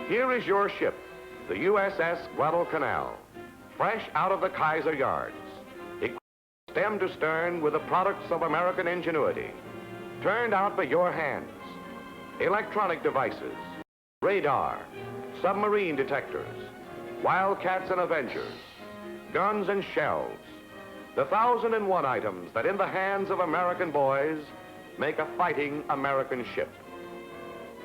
Here is your ship, the USS Guadalcanal, fresh out of the Kaiser yards, equipped stem to stern with the products of American ingenuity, turned out by your hands. Electronic devices, radar, submarine detectors, Wildcats and Avengers, guns and shells, the 1,001 items that in the hands of American boys make a fighting American ship.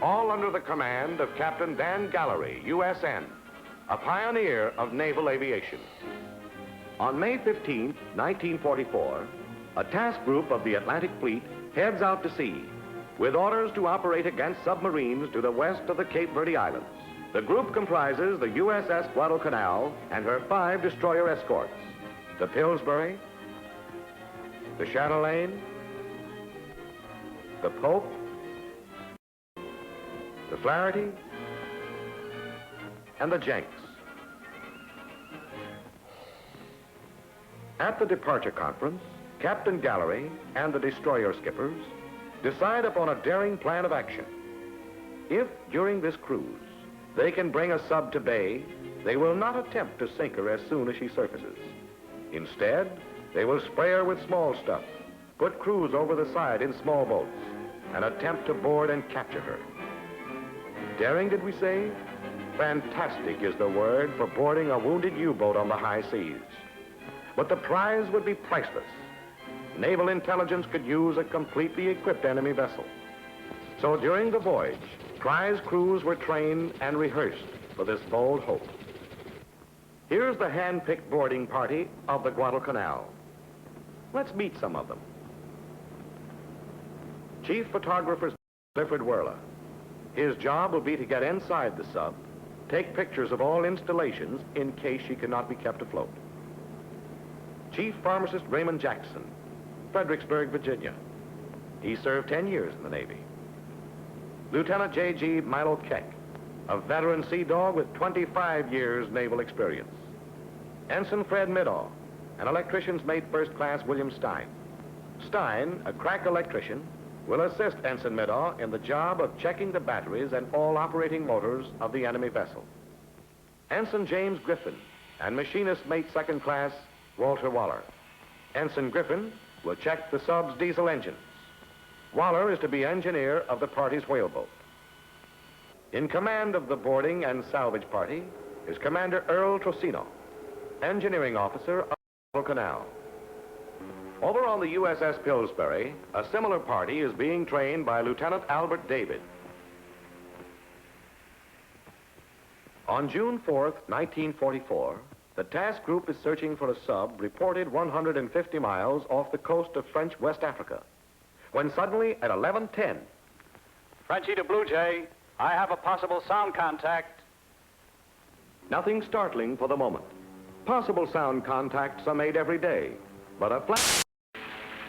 All under the command of Captain Dan Gallery, USN, a pioneer of naval aviation. On May 15, 1944, a task group of the Atlantic Fleet heads out to sea with orders to operate against submarines to the west of the Cape Verde Islands. The group comprises the USS Guadalcanal and her 5 destroyer escorts, the Pillsbury, the Chatelaine, the Pope, the Flaherty, and the Jenks. At the departure conference, Captain Gallery and the destroyer skippers decide upon a daring plan of action. If, during this cruise, they can bring a sub to bay, they will not attempt to sink her as soon as she surfaces. Instead, they will spray her with small stuff, put crews over the side in small boats, and attempt to board and capture her. Daring, did we say? Fantastic is the word for boarding a wounded U-boat on the high seas. But the prize would be priceless. Naval intelligence could use a completely equipped enemy vessel. So during the voyage, prize crews were trained and rehearsed for this bold hope. Here's the hand-picked boarding party of the Guadalcanal. Let's meet some of them. Chief Photographer Clifford Werla. His job will be to get inside the sub, take pictures of all installations in case she cannot be kept afloat. Chief Pharmacist Raymond Jackson, Fredericksburg, Virginia. He served 10 years in the Navy. Lieutenant J.G. Milo Keck, a veteran sea dog with 25 years naval experience. Ensign Fred Middaugh, an electrician's mate first class William Stein. Stein, a crack electrician, will assist Ensign Middaugh in the job of checking the batteries and all operating motors of the enemy vessel. Ensign James Griffin and machinist mate second class Walter Waller. Ensign Griffin will check the sub's diesel engines. Waller is to be engineer of the party's whaleboat. In command of the boarding and salvage party is Commander Earl Trocino, engineering officer of Guadalcanal. Over on the USS Pillsbury, a similar party is being trained by Lieutenant Albert David. On June 4th, 1944, the task group is searching for a sub reported 150 miles off the coast of French West Africa, when suddenly at 11:10... Frenchie to Blue Jay, I have a possible sound contact. Nothing startling for the moment. Possible sound contacts are made every day, but a flash...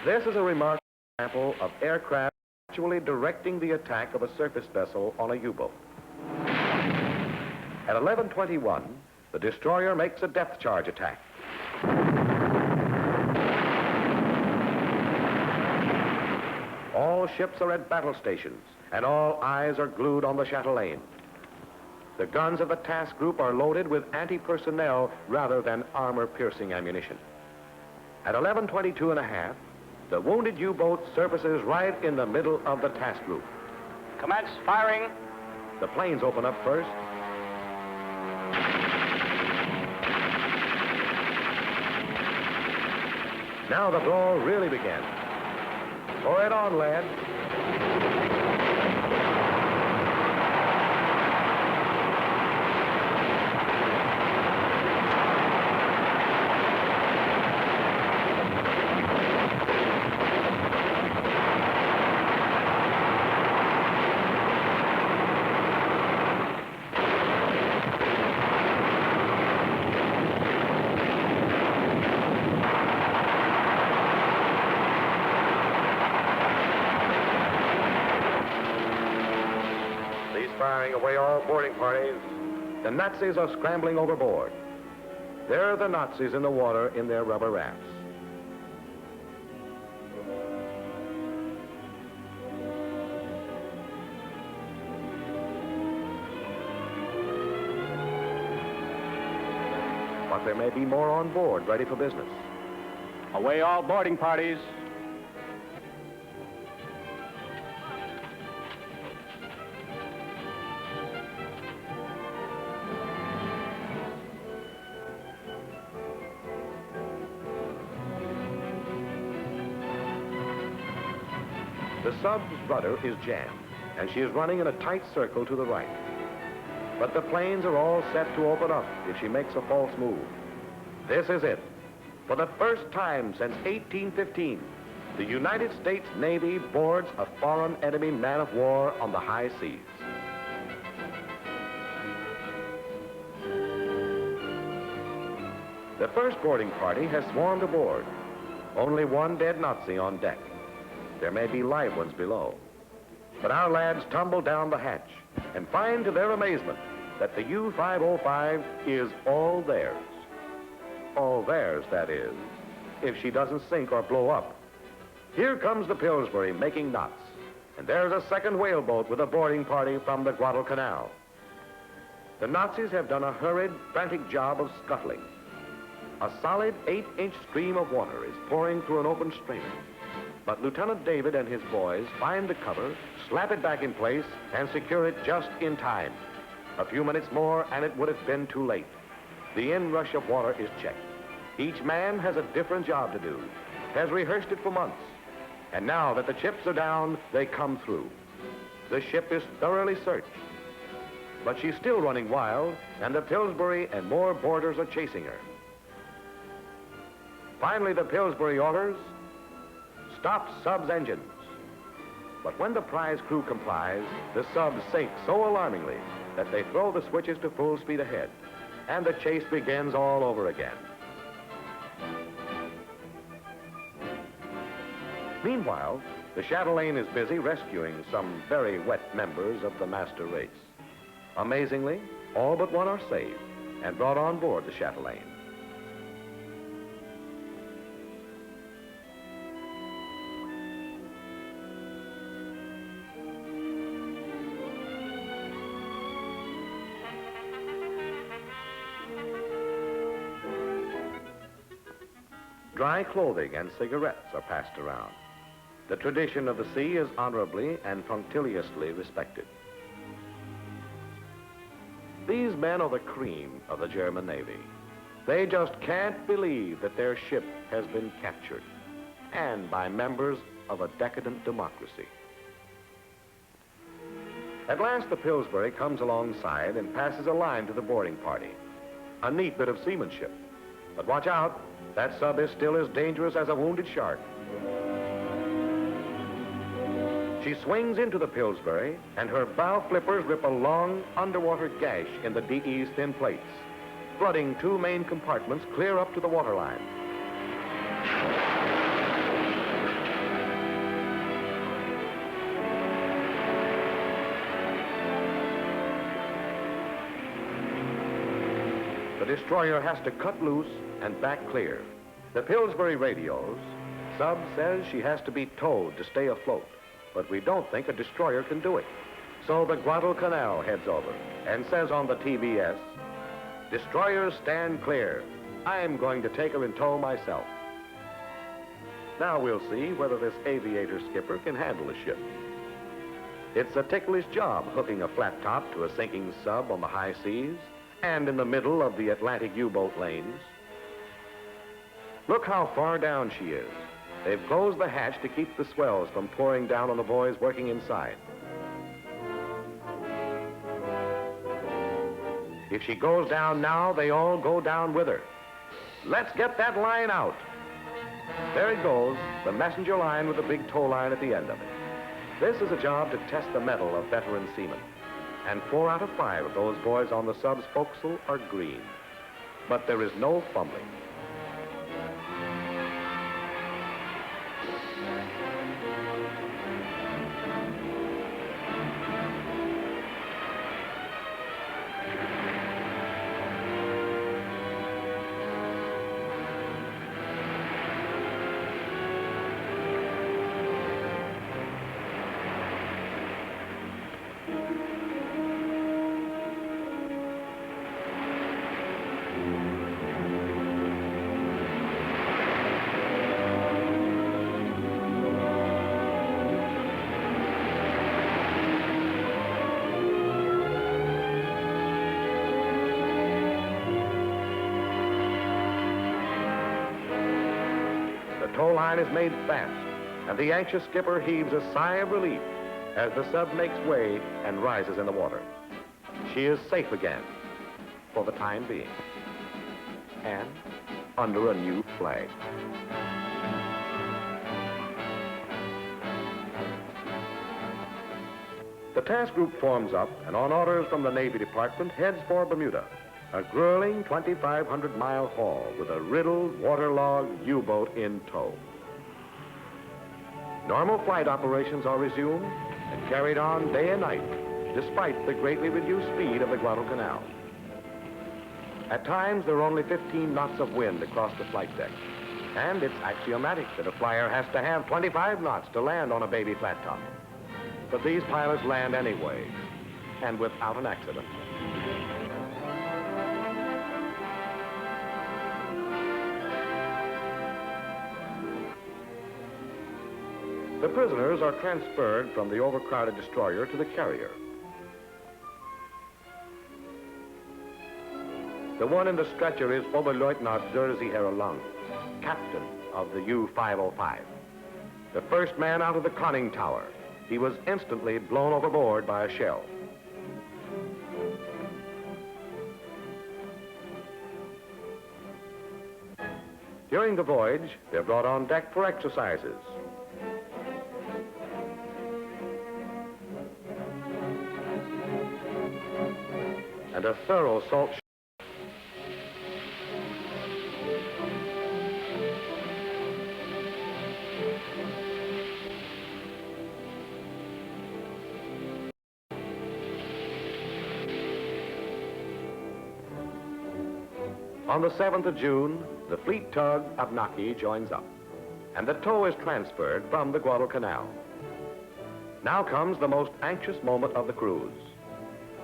This is a remarkable example of aircraft actually directing the attack of a surface vessel on a U-boat. At 11:21, the destroyer makes a depth charge attack. All ships are at battle stations, and all eyes are glued on the Chatelaine. The guns of the task group are loaded with anti-personnel rather than armor-piercing ammunition. At 11:22 and a half, the wounded U-boat surfaces right in the middle of the task group. Commence firing. The planes open up first. Now the brawl really begins. Go right on, lad. Firing away all boarding parties, the Nazis are scrambling overboard. There are the Nazis in the water in their rubber rafts. but there may be more on board ready for business. Away all boarding parties. The sub's rudder is jammed, and she is running in a tight circle to the right. But the planes are all set to open up if she makes a false move. This is it. For the first time since 1815, the United States Navy boards a foreign enemy man of war on the high seas. The first boarding party has swarmed aboard. Only one dead Nazi on deck. There may be live ones below. But our lads tumble down the hatch and find to their amazement that the U-505 is all theirs. All theirs, that is, if she doesn't sink or blow up. Here comes the Pillsbury making knots, and there's a second whaleboat with a boarding party from the Guadalcanal. The Nazis have done a hurried, frantic job of scuttling. A solid 8-inch stream of water is pouring through an open strainer. But Lieutenant David and his boys find the cover, slap it back in place, and secure it just in time. A few minutes more, and it would have been too late. The inrush of water is checked. Each man has a different job to do, has rehearsed it for months. And now that the chips are down, they come through. The ship is thoroughly searched. But she's still running wild, and the Pillsbury and more boarders are chasing her. Finally, the Pillsbury orders, "Stop sub's engines." But when the prize crew complies, the sub sinks so alarmingly that they throw the switches to full speed ahead, and the chase begins all over again. Meanwhile, the Chatelaine is busy rescuing some very wet members of the master race. Amazingly, all but one are saved and brought on board the Chatelaine. Dry clothing and cigarettes are passed around. The tradition of the sea is honorably and punctiliously respected. These men are the cream of the German Navy. They just can't believe that their ship has been captured, and by members of a decadent democracy. At last, the Pillsbury comes alongside and passes a line to the boarding party. A neat bit of seamanship. But watch out, that sub is still as dangerous as a wounded shark. She swings into the Pillsbury, and her bow flippers rip a long underwater gash in the DE's thin plates, flooding two main compartments clear up to the waterline. The destroyer has to cut loose and back clear. The Pillsbury radios, sub says she has to be towed to stay afloat, but we don't think a destroyer can do it. So the Guadalcanal heads over and says on the TVS, "Destroyers stand clear. I'm going to take her in tow myself." Now we'll see whether this aviator skipper can handle a ship. It's a ticklish job hooking a flat top to a sinking sub on the high seas and in the middle of the Atlantic U-boat lanes. Look how far down she is. They've closed the hatch to keep the swells from pouring down on the boys working inside. If she goes down now, they all go down with her. Let's get that line out. There it goes, the messenger line with the big tow line at the end of it. This is a job to test the mettle of veteran seamen. And 4 out of 5 of those boys on the sub's forecastle are green. But there is no fumbling. line is made fast, and the anxious skipper heaves a sigh of relief as the sub makes way and rises in the water. She is safe again, for the time being, and under a new flag. The task group forms up and on orders from the Navy Department heads for Bermuda, a grueling 2,500-mile haul with a riddled, waterlogged U-boat in tow. Normal flight operations are resumed and carried on day and night, despite the greatly reduced speed of the Guadalcanal. At times, there are only 15 knots of wind across the flight deck, and it's axiomatic that a flyer has to have 25 knots to land on a baby flat top. But these pilots land anyway, and without an accident. The prisoners are transferred from the overcrowded destroyer to the carrier. The one in the stretcher is Oberleutnant Jerzy Herrlang, captain of the U-505. The first man out of the conning tower, he was instantly blown overboard by a shell. During the voyage, they're brought on deck for exercises. And a thorough salt On the 7th of June, the fleet tug Abnaki joins up, and the tow is transferred from the Guadalcanal. Now comes the most anxious moment of the cruise.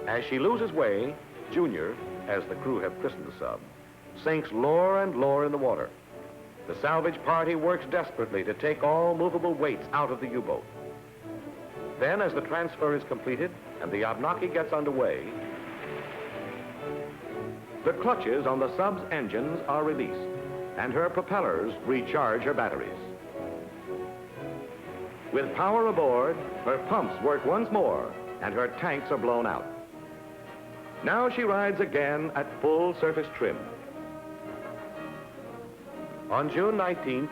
As she loses way, Junior, as the crew have christened the sub, sinks lower and lower in the water. The salvage party works desperately to take all movable weights out of the U-boat. Then, as the transfer is completed and the Abnaki gets underway, the clutches on the sub's engines are released, and her propellers recharge her batteries. With power aboard, her pumps work once more, and her tanks are blown out. Now she rides again at full surface trim. On June 19th,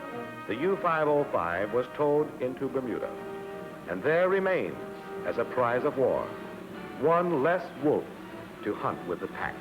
the U-505 was towed into Bermuda, and there remains as a prize of war, one less wolf to hunt with the pack.